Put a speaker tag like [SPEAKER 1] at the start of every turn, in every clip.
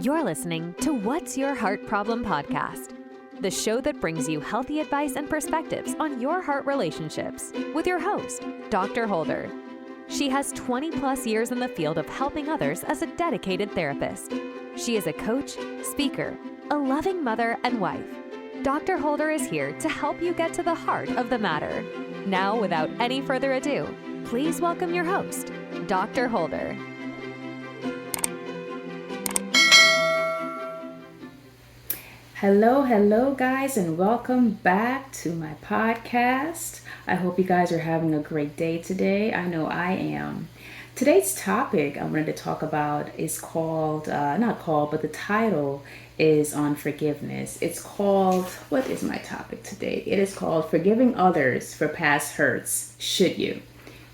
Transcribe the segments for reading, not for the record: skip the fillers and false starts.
[SPEAKER 1] You're listening to What's Your Heart Problem podcast, the show that brings you healthy advice and perspectives on your heart relationships with your host, Dr. Holder. She has 20 plus years in the field of helping others as a dedicated therapist. She is a coach, speaker, a loving mother, and wife. Dr. Holder is here to help you get to the heart of the matter. Now, without any further ado, please welcome your host, Dr. Holder.
[SPEAKER 2] Hello guys, and welcome back to my podcast. I hope you guys are having a great day today. I know I am. Today's topic I wanted to talk about is but the title is on forgiveness. It's called, what is my topic today? It is called Forgiving Others for Past Hurts. Should you?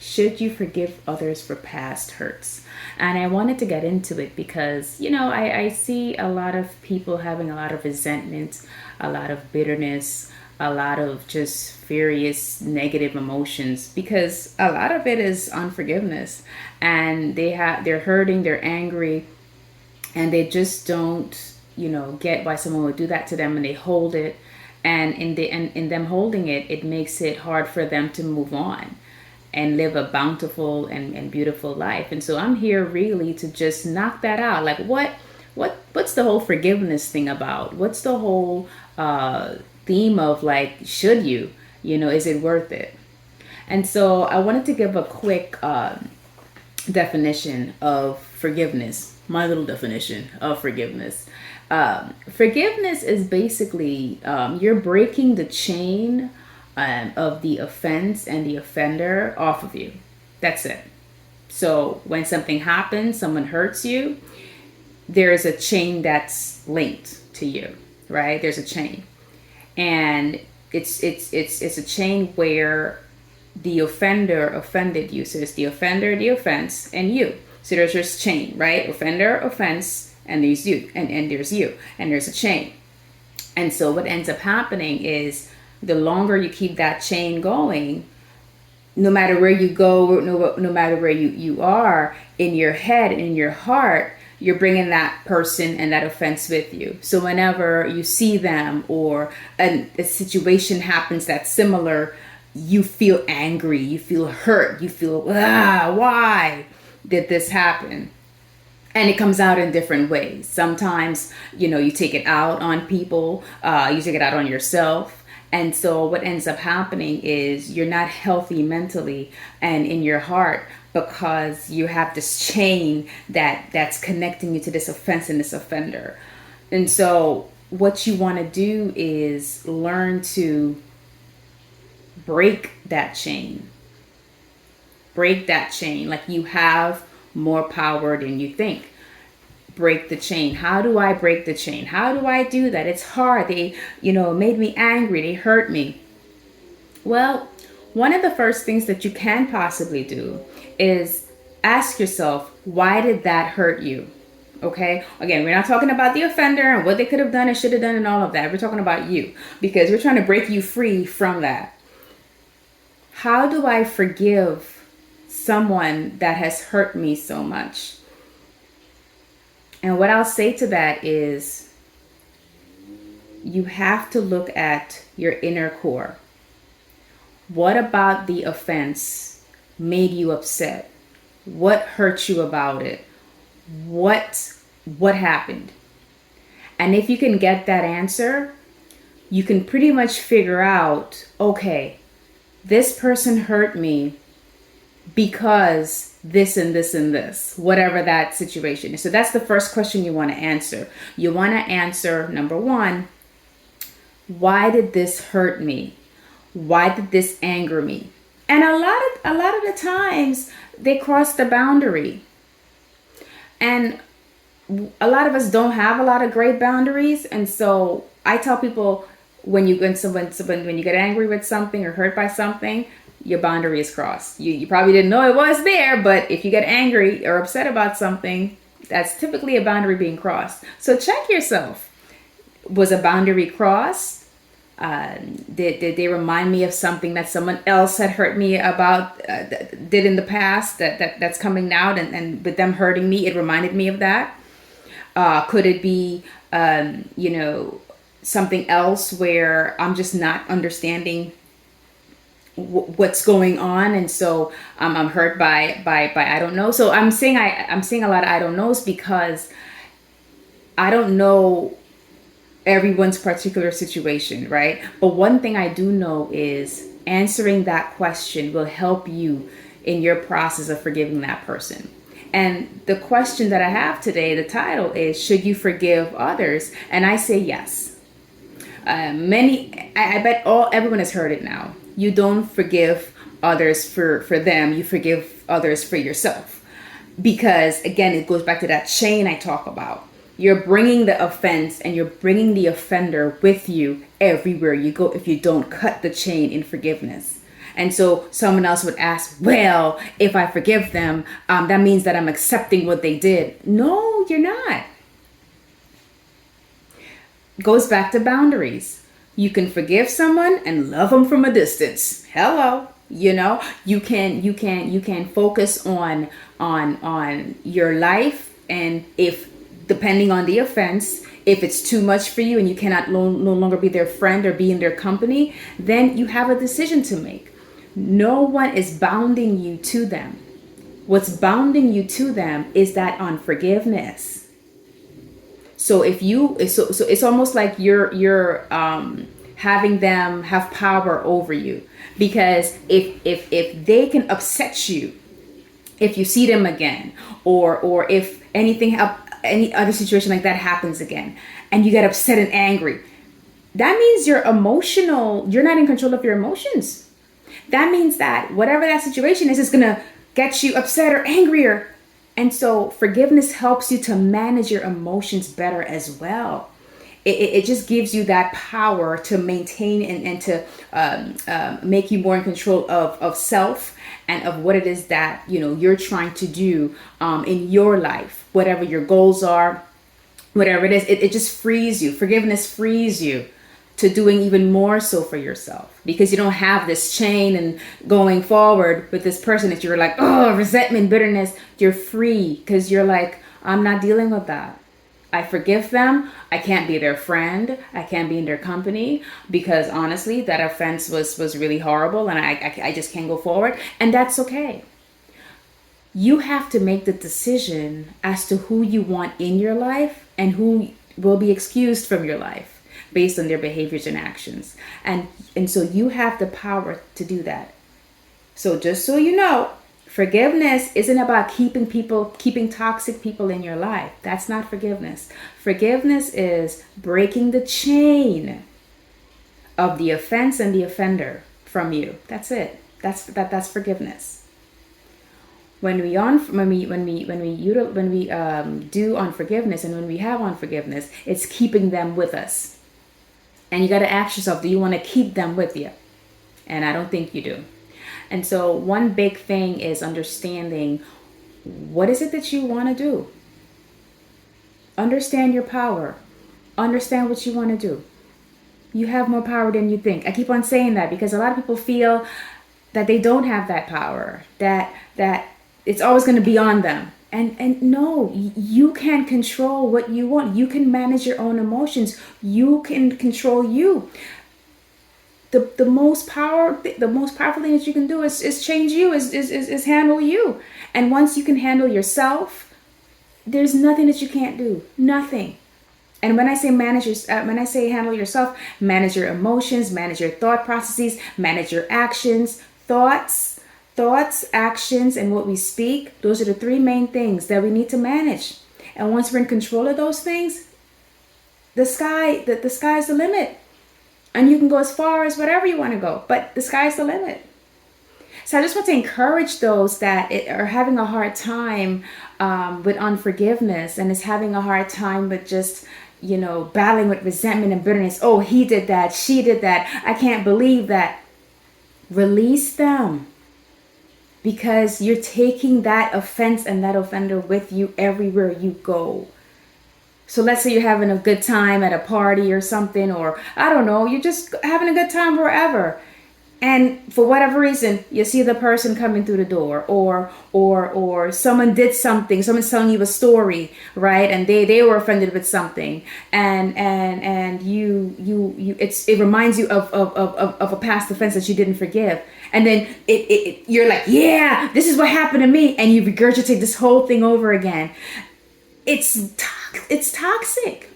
[SPEAKER 2] Should you forgive others for past hurts? And I wanted to get into it because, I see a lot of people having a lot of resentment, a lot of bitterness, a lot of just various negative emotions because a lot of it is unforgiveness. And they're hurting, they're angry, and they just don't, get why someone would do that to them, and they hold it. And in them holding it, it makes it hard for them to move on and live a bountiful and beautiful life. And so I'm here really to just knock that out. Like what's the whole forgiveness thing about? What's the whole theme of, like, should you? Is it worth it? And so I wanted to give a quick definition of forgiveness. My little definition of forgiveness. Forgiveness is basically you're breaking the chain of the offense and the offender off of you. That's it. So when something happens, someone hurts you, there's a chain that's linked to you, right? There's a chain, and it's a chain where the offender offended you. So it's the offender, the offense, and you. So there's this chain, right? Offender, offense, and there's you, and there's you, and there's a chain. And so what ends up happening is, the longer you keep that chain going, no matter where you go, no matter where you are, in your head, in your heart, you're bringing that person and that offense with you. So whenever you see them or a situation happens that's similar, you feel angry, you feel hurt, you feel, why did this happen? And it comes out in different ways. Sometimes, you take it out on people, you take it out on yourself. And so what ends up happening is you're not healthy mentally and in your heart because you have this chain that's connecting you to this offense and this offender. And so what you want to do is learn to break that chain. Break that chain. Like, you have more power than you think. Break the chain. How do I break the chain? How do I do that? It's hard. They, made me angry. They hurt me. Well, one of the first things that you can possibly do is ask yourself, why did that hurt you? Okay. Again, we're not talking about the offender and what they could have done and should have done and all of that. We're talking about you, because we're trying to break you free from that. How do I forgive someone that has hurt me so much? And what I'll say to that is, you have to look at your inner core. What about the offense made you upset? What hurt you about it? What happened? And if you can get that answer, you can pretty much figure out, okay, this person hurt me because this and this and this, whatever that situation is. So that's the first question you want to answer. You want to answer, number one, why did this hurt me? Why did this anger me? And a lot of the times they cross the boundary. And a lot of us don't have a lot of great boundaries. And so I tell people, when you get angry with something or hurt by something, your boundary is crossed. You probably didn't know it was there, but if you get angry or upset about something, that's typically a boundary being crossed. So check yourself. Was a boundary crossed? Did they remind me of something that someone else had hurt me about, did in the past that's coming out, and with them hurting me, it reminded me of that? Could it be, something else where I'm just not understanding what's going on, and so I'm hurt by I don't know. So I'm saying a lot of I don't knows because I don't know everyone's particular situation, right? But one thing I do know is answering that question will help you in your process of forgiving that person. And the question that I have today, the title is, should you forgive others? And I say yes. I bet everyone has heard it now. You don't forgive others for them, you forgive others for yourself. Because again, it goes back to that chain I talk about. You're bringing the offense and you're bringing the offender with you everywhere you go if you don't cut the chain in forgiveness. And so someone else would ask, well, if I forgive them, that means that I'm accepting what they did. No, you're not. Goes back to boundaries. You can forgive someone and love them from a distance. Hello. You can focus on your life, and if depending on the offense, if it's too much for you and you cannot no longer be their friend or be in their company, then you have a decision to make. No one is bounding you to them. What's bounding you to them is that unforgiveness. So if you so it's almost like you're having them have power over you, because if they can upset you if you see them again, or if any other situation like that happens again and you get upset and angry, that means you're not in control of your emotions. That means that whatever that situation is gonna get you upset or angrier. And so forgiveness helps you to manage your emotions better as well. It just gives you that power to maintain and to make you more in control of self and of what it is that you're trying to do in your life, whatever your goals are, whatever it is. It just frees you. Forgiveness frees you to doing even more so for yourself, because you don't have this chain and going forward with this person that you're like, oh, resentment, bitterness. You're free because you're like, I'm not dealing with that. I forgive them. I can't be their friend. I can't be in their company because honestly, that offense was really horrible, and I just can't go forward. And that's okay. You have to make the decision as to who you want in your life and who will be excused from your life based on their behaviors and actions. And so you have the power to do that. So just so you know, forgiveness isn't about keeping toxic people in your life. That's not forgiveness. Forgiveness is breaking the chain of the offense and the offender from you. That's it. That's forgiveness. When we do unforgiveness, and when we have unforgiveness, it's keeping them with us. And you got to ask yourself, do you want to keep them with you? And I don't think you do. And so one big thing is understanding, what is it that you want to do? Understand your power. Understand what you want to do. You have more power than you think. I keep on saying that because a lot of people feel that they don't have that power, that it's always going to be on them. And no, you can control what you want. You can manage your own emotions. You can control you. The most powerful thing that you can do is change you, is handle you. And once you can handle yourself, there's nothing that you can't do. Nothing. And when I say handle yourself, manage your emotions, manage your thought processes, manage your actions, thoughts, actions, and what we speak. Those are the three main things that we need to manage. And once we're in control of those things, the sky's the limit. And you can go as far as whatever you want to go, but the sky's the limit. So I just want to encourage those that are having a hard time with unforgiveness, and is having a hard time with just battling with resentment and bitterness. Oh, he did that, she did that, I can't believe that. Release them. Because you're taking that offense and that offender with you everywhere you go. So let's say you're having a good time at a party or something, or I don't know, you're just having a good time wherever. And for whatever reason, you see the person coming through the door, or someone did something, someone's telling you a story, right? And they were offended with something, and it reminds you of a past offense that you didn't forgive. And then you're like, yeah, this is what happened to me, and you regurgitate this whole thing over again. It's toxic,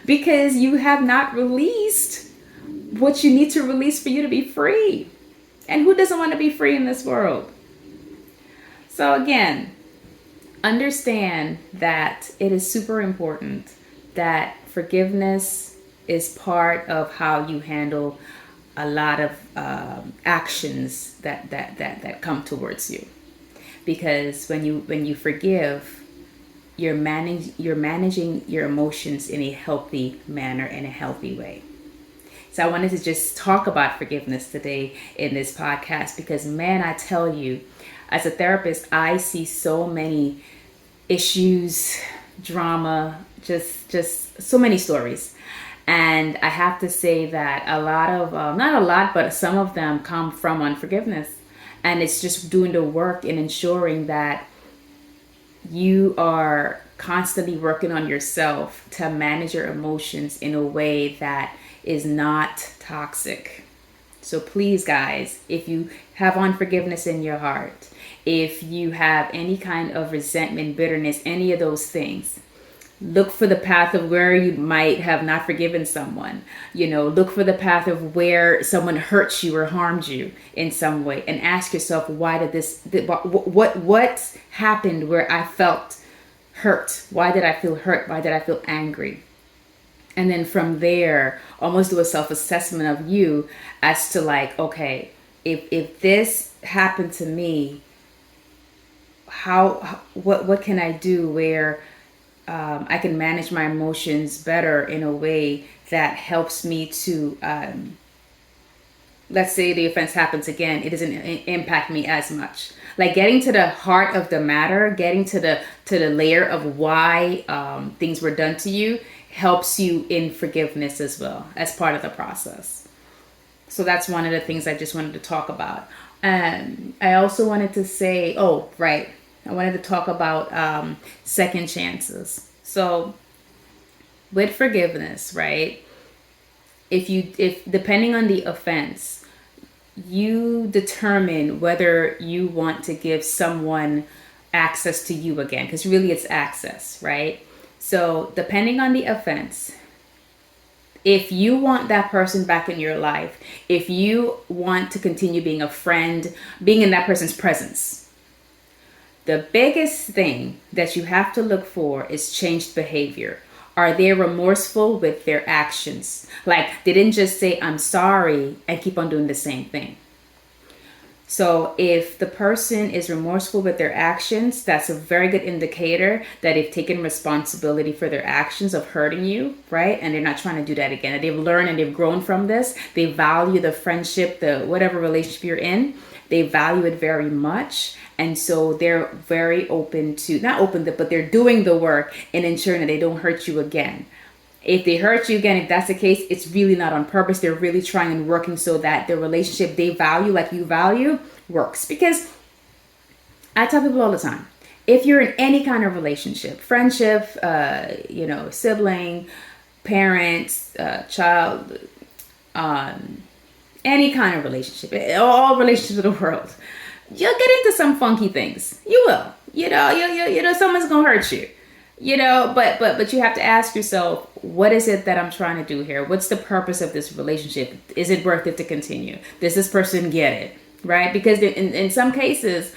[SPEAKER 2] because you have not released what you need to release for you to be free. And who doesn't want to be free in this world? So again, understand that it is super important that forgiveness is part of how you handle a lot of actions that come towards you. Because when you forgive, you're managing your emotions in a healthy manner, in a healthy way. So I wanted to just talk about forgiveness today in this podcast, because, man, I tell you, as a therapist, I see so many issues, drama, just so many stories. And I have to say that a lot of, not a lot, but some of them come from unforgiveness. And it's just doing the work in ensuring that you are constantly working on yourself to manage your emotions in a way that is not toxic. So please, guys, if you have unforgiveness in your heart, if you have any kind of resentment, bitterness, any of those things, look for the path of where you might have not forgiven someone. Look for the path of where someone hurt you or harmed you in some way, and ask yourself, why did what happened where I felt hurt? Why did I feel hurt? Why did I feel angry? And then from there, almost do a self-assessment of you as to, like, okay, if this happened to me, what can I do where I can manage my emotions better in a way that helps me to, let's say the offense happens again, it doesn't impact me as much. Like, getting to the heart of the matter, getting to the layer of why things were done to you, helps you in forgiveness as well, as part of the process. So that's one of the things I just wanted to talk about. And I also wanted to say, I wanted to talk about second chances. So with forgiveness, right? If depending on the offense, you determine whether you want to give someone access to you again, because really it's access, right? So depending on the offense, if you want that person back in your life, if you want to continue being a friend, being in that person's presence, the biggest thing that you have to look for is changed behavior. Are they remorseful with their actions? Like, they didn't just say, I'm sorry, and keep on doing the same thing. So if the person is remorseful with their actions, that's a very good indicator that they've taken responsibility for their actions of hurting you, right? And they're not trying to do that again. And they've learned and they've grown from this. They value the friendship, the whatever relationship you're in. They value it very much. And so they're very open to, not open to, but they're doing the work in ensuring that they don't hurt you again. If they hurt you again, if that's the case, it's really not on purpose. They're really trying and working so that the relationship they value, like you value, works. Because I tell people all the time, if you're in any kind of relationship, friendship, sibling, parents, child, any kind of relationship, all relationships in the world, you'll get into some funky things. You will. Someone's gonna hurt you. But you have to ask yourself, what is it that I'm trying to do here? What's the purpose of this relationship? Is it worth it to continue? Does this person get it? Right? Because in some cases,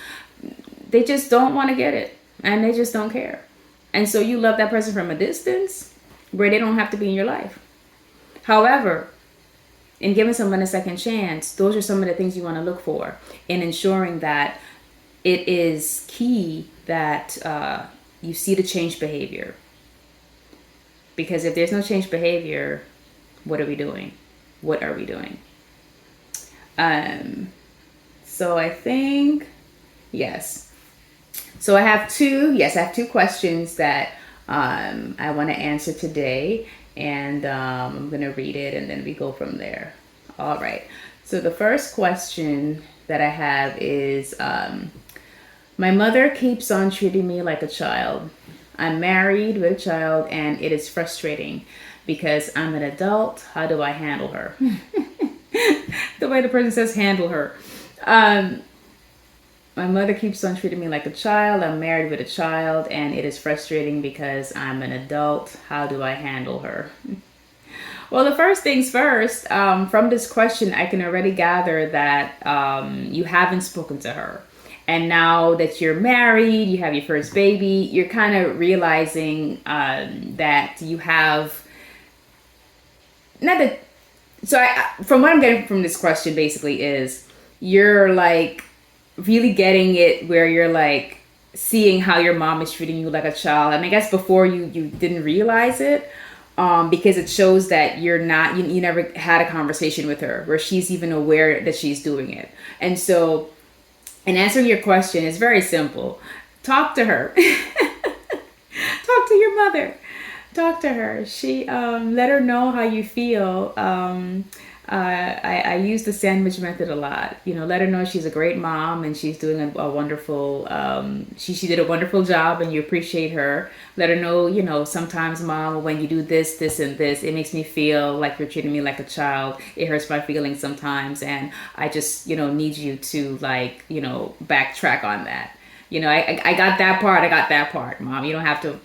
[SPEAKER 2] they just don't want to get it, and they just don't care. And so you love that person from a distance where they don't have to be in your life. However, in giving someone a second chance, those are some of the things you want to look for in ensuring that it is key that you see the change behavior. Because if there's no change behavior, what are we doing? What are we doing? So I think, yes. So I have two questions that I want to answer today. And I'm going to read it and then we go from there. All right. So the first question that I have is, my mother keeps on treating me like a child. I'm married with a child, and it is frustrating because I'm an adult. How do I handle her? The way the person says handle her. Um, my mother keeps on treating me like a child. I'm married with a child, and it is frustrating because I'm an adult. How do I handle her? Well, the first things first, from this question, I can already gather that you haven't spoken to her. And now that you're married, you have your first baby, you're kind of realizing that you have, not that, so from what I'm getting from this question basically is you're like really getting it where you're like seeing how your mom is treating you like a child. And I guess before you didn't realize it, because it shows that you're not, you never had a conversation with her where she's even aware that she's doing it. And so, in answering your question, it's very simple. Talk to her. Talk to your mother. Talk to her. Let her know how you feel. I use the sandwich method a lot. Let her know she's a great mom and she's doing a wonderful. She did a wonderful job and you appreciate her. Let her know, sometimes, mom, when you do this, this, and this, it makes me feel like you're treating me like a child. It hurts my feelings sometimes, and I just need you to backtrack on that. I got that part. I got that part, mom. You don't have to,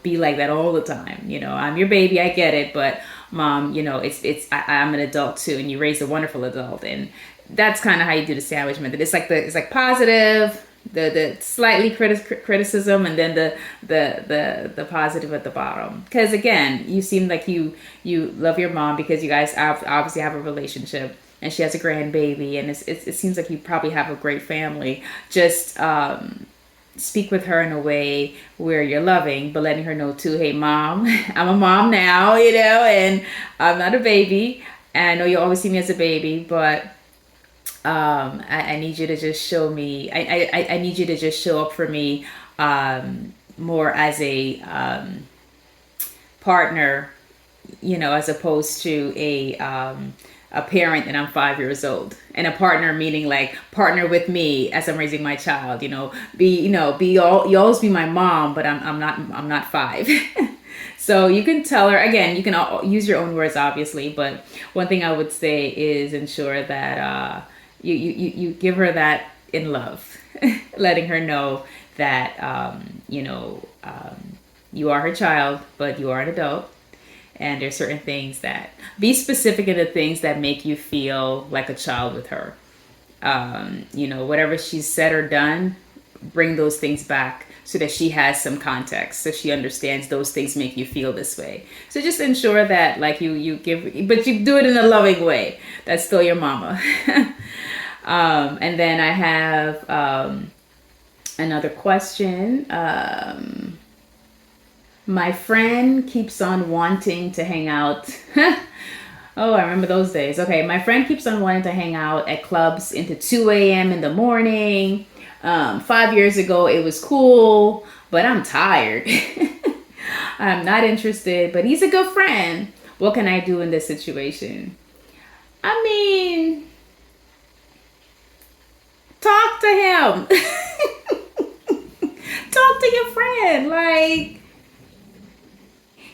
[SPEAKER 2] be like that all the time. I'm your baby. I get it. But mom, I'm an adult too. And you raised a wonderful adult. And that's kind of how you do the sandwich method. It's like positive, the slightly criticism, and then the positive at the bottom. Because again, you seem like you love your mom because you guys obviously have a relationship. And she has a grandbaby. And it seems like you probably have a great family. Just, speak with her in a way where you're loving, but letting her know too, hey mom, I'm a mom now, and I'm not a baby. And I know you always see me as a baby, but I need you to just show me, I need you to just show up for me more as a partner, as opposed to a parent, and I'm 5 years old, and a partner meaning like partner with me as I'm raising my child. You always be my mom, but I'm not 5. So you can tell her again. You can use your own words, obviously, but one thing I would say is ensure that you give her that in love, letting her know that you are her child, but you are an adult. And there's certain things that be specific in the things that make you feel like a child with her. Whatever she's said or done, bring those things back so that she has some context, so she understands those things make you feel this way. So just ensure that like you give, but you do it in a loving way. That's still your mama. And then I have another question. My friend keeps on wanting to hang out. Oh, I remember those days. Okay, my friend keeps on wanting to hang out at clubs into 2 a.m. in the morning. 5 years ago, it was cool, but I'm tired. I'm not interested, but he's a good friend. What can I do in this situation? I mean, talk to him. Talk to your friend. Like,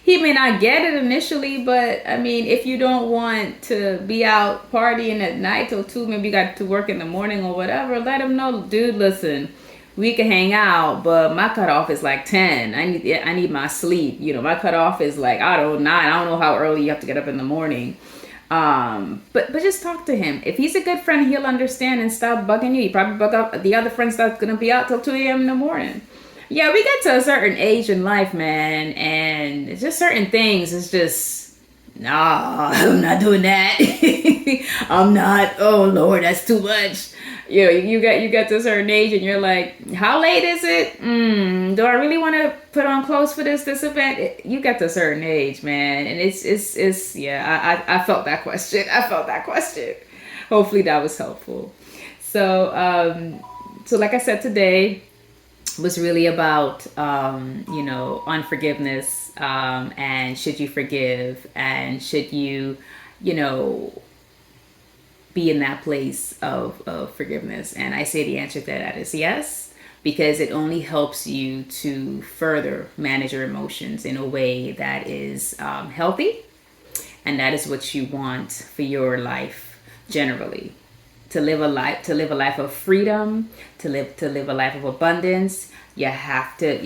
[SPEAKER 2] he may not get it initially, but I mean, if you don't want to be out partying at night till 2, maybe you got to work in the morning or whatever, let him know, dude, listen, we can hang out, but my cutoff is like 10. I need my sleep. My cutoff is like, I don't know, 9. I don't know how early you have to get up in the morning. But just talk to him. If he's a good friend, he'll understand and stop bugging you. He probably bug up the other friends that's going to be out till 2 a.m. in the morning. Yeah, we get to a certain age in life, man, and it's just certain things. It's just, nah, I'm not doing that. I'm not. Oh Lord, that's too much. You get to a certain age, and you're like, how late is it? Do I really want to put on clothes for this event? You get to a certain age, man, and it's yeah. I felt that question. Hopefully that was helpful. So like I said today, was really about unforgiveness, and should you forgive, and should you be in that place of forgiveness? And I say the answer to that is yes, because it only helps you to further manage your emotions in a way that is healthy, and that is what you want for your life generally. To live a life of freedom, to live a life of abundance, you have to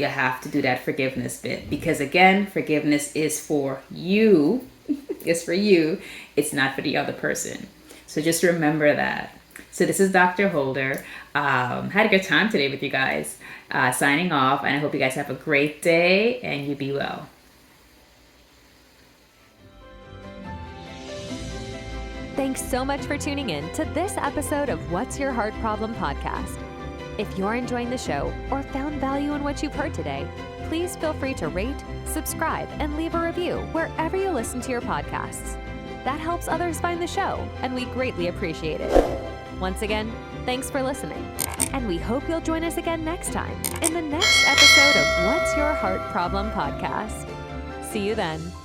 [SPEAKER 2] do that forgiveness bit, because again, forgiveness is for you. It's for you. It's not for the other person. So just remember that. So this is Dr. Holder. Had a good time today with you guys. Signing off, and I hope you guys have a great day and you be well.
[SPEAKER 1] Thanks so much for tuning in to this episode of What's Your Heart Problem podcast. If you're enjoying the show or found value in what you've heard today, please feel free to rate, subscribe, and leave a review wherever you listen to your podcasts. That helps others find the show, and we greatly appreciate it. Once again, thanks for listening, and we hope you'll join us again next time in the next episode of What's Your Heart Problem podcast. See you then.